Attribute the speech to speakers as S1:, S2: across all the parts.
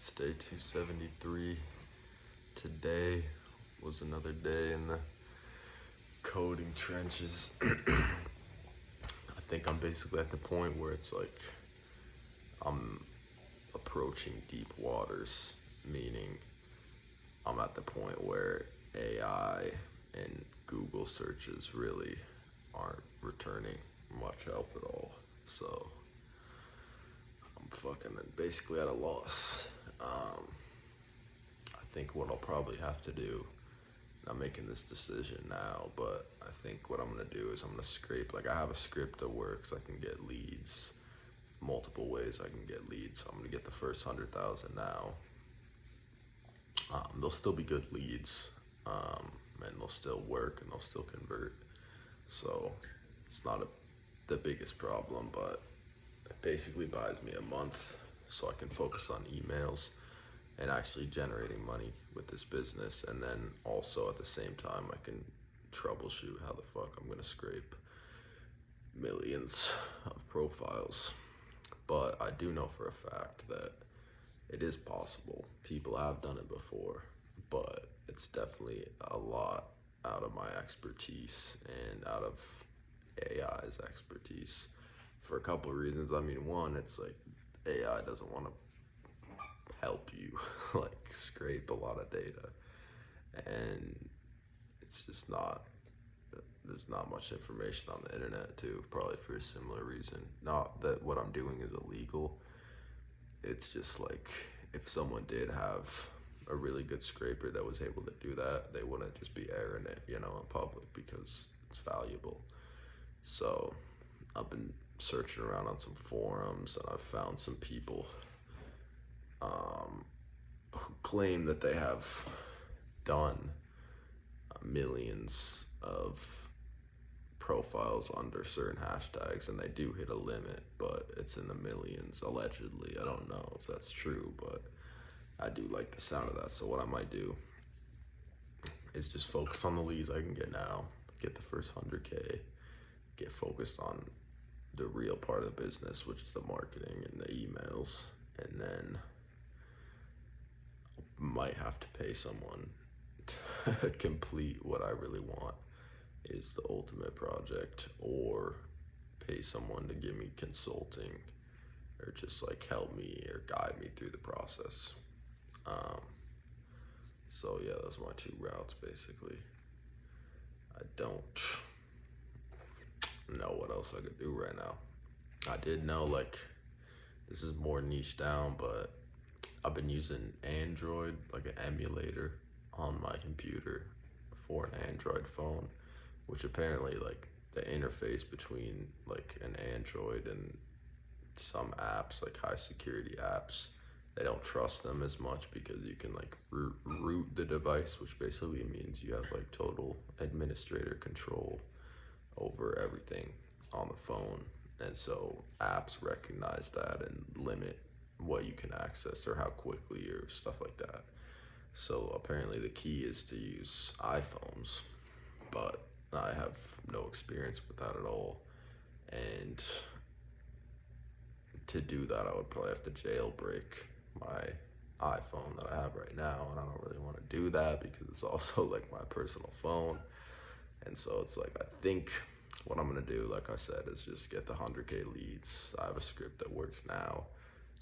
S1: It's day 273. Today was another day in the coding trenches. I think I'm basically at the point where it's like I'm approaching deep waters, meaning I'm at the point where AI and Google searches really aren't returning much help at all. So I'm fucking basically at a loss. I think what I'll probably have to do, I'm making this decision now, but I think what I'm gonna do is I'm gonna scrape, like I have a script that works, I can get leads, multiple ways I can get leads. So I'm gonna get the first 100,000 now. They'll still be good leads, and they'll still work and they'll still convert. So it's not the biggest problem, but it basically buys me a month so I can focus on emails and actually generating money with this business. And then also at the same time, I can troubleshoot how the fuck I'm gonna scrape millions of profiles. But I do know for a fact that it is possible. People have done it before, but it's definitely a lot out of my expertise and out of AI's expertise for a couple of reasons. I mean, one, it's like AI doesn't want to help you like scrape a lot of data, and it's just not, there's not much information on the internet too, probably for a similar reason. Not that what I'm doing is illegal, it's just like if someone did have a really good scraper that was able to do that, they wouldn't just be airing it, in public because it's valuable. So I've been searching around on some forums and I've found some people who claim that they have done millions of profiles under certain hashtags, and they do hit a limit, but it's in the millions allegedly. I don't know if that's true, but I do like the sound of that. So what I might do is just focus on the leads I can get now, get the first 100K, get focused on the real part of the business, which is the marketing and the emails, and then might have to pay someone to complete what I really want is the ultimate project, or pay someone to give me consulting or just like help me or guide me through the process. So yeah, those are my two routes basically. I don't know what else I could do right now. I did know, like, this is more niche down, but I've been using Android, like an emulator on my computer for an Android phone, which apparently like the interface between like an Android and some apps, like high security apps, they don't trust them as much because you can like root the device, which basically means you have like total administrator control over everything on the phone. And so apps recognize that and limit what you can access or how quickly or stuff like that. So apparently the key is to use iPhones, but I have no experience with that at all. And to do that, I would probably have to jailbreak my iPhone that I have right now, and I don't really want to do that because it's also like my personal phone. And so it's like, I think what I'm gonna do, like I said, is just get the 100K leads. I have a script that works now.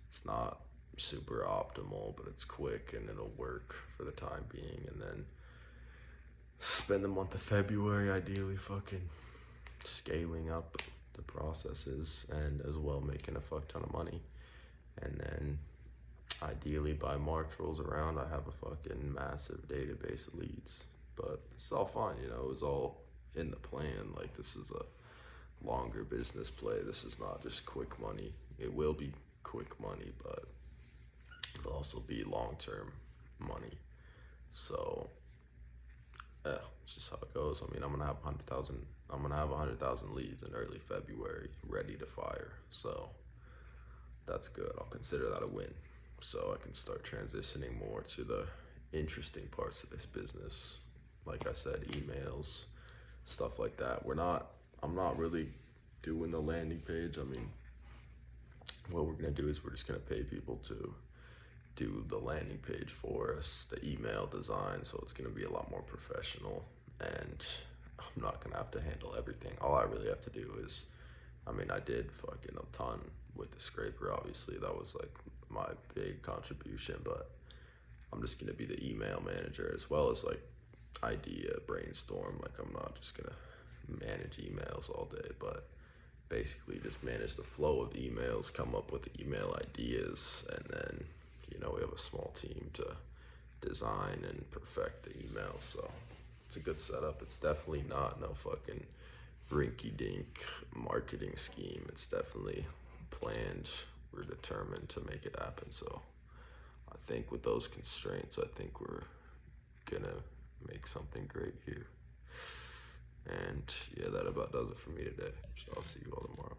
S1: It's not super optimal, but it's quick and it'll work for the time being. And then spend the month of February ideally fucking scaling up the processes and as well making a fuck ton of money. And then ideally by March rolls around, I have a fucking massive database of leads. But it's all fine, it was all in the plan. Like, this is a longer business play. This is not just quick money. It will be quick money, but it'll also be long-term money. So yeah, it's just how it goes. I mean, I'm gonna have 100,000 leads in early February ready to fire. So that's good. I'll consider that a win. So I can start transitioning more to the interesting parts of this business. Like I said, emails, stuff like that. I'm not really doing the landing page. I mean, what we're gonna do is we're just gonna pay people to do the landing page for us, the email design, so it's going to be a lot more professional, and I'm not going to have to handle everything. All I really have to do is, I mean, I did fucking a ton with the scraper, obviously, that was like my big contribution, but I'm just going to be the email manager as well as like idea brainstorm. Like, I'm not just going to manage emails all day, but basically just manage the flow of emails, come up with email ideas, and then, you know, we have a small team to design and perfect the email. So it's a good setup. It's definitely not no fucking rinky-dink marketing scheme. It's definitely planned. We're determined to make it happen. So I think with those constraints, I think we're gonna make something great here. And yeah, that about does it for me today. So I'll see you all tomorrow.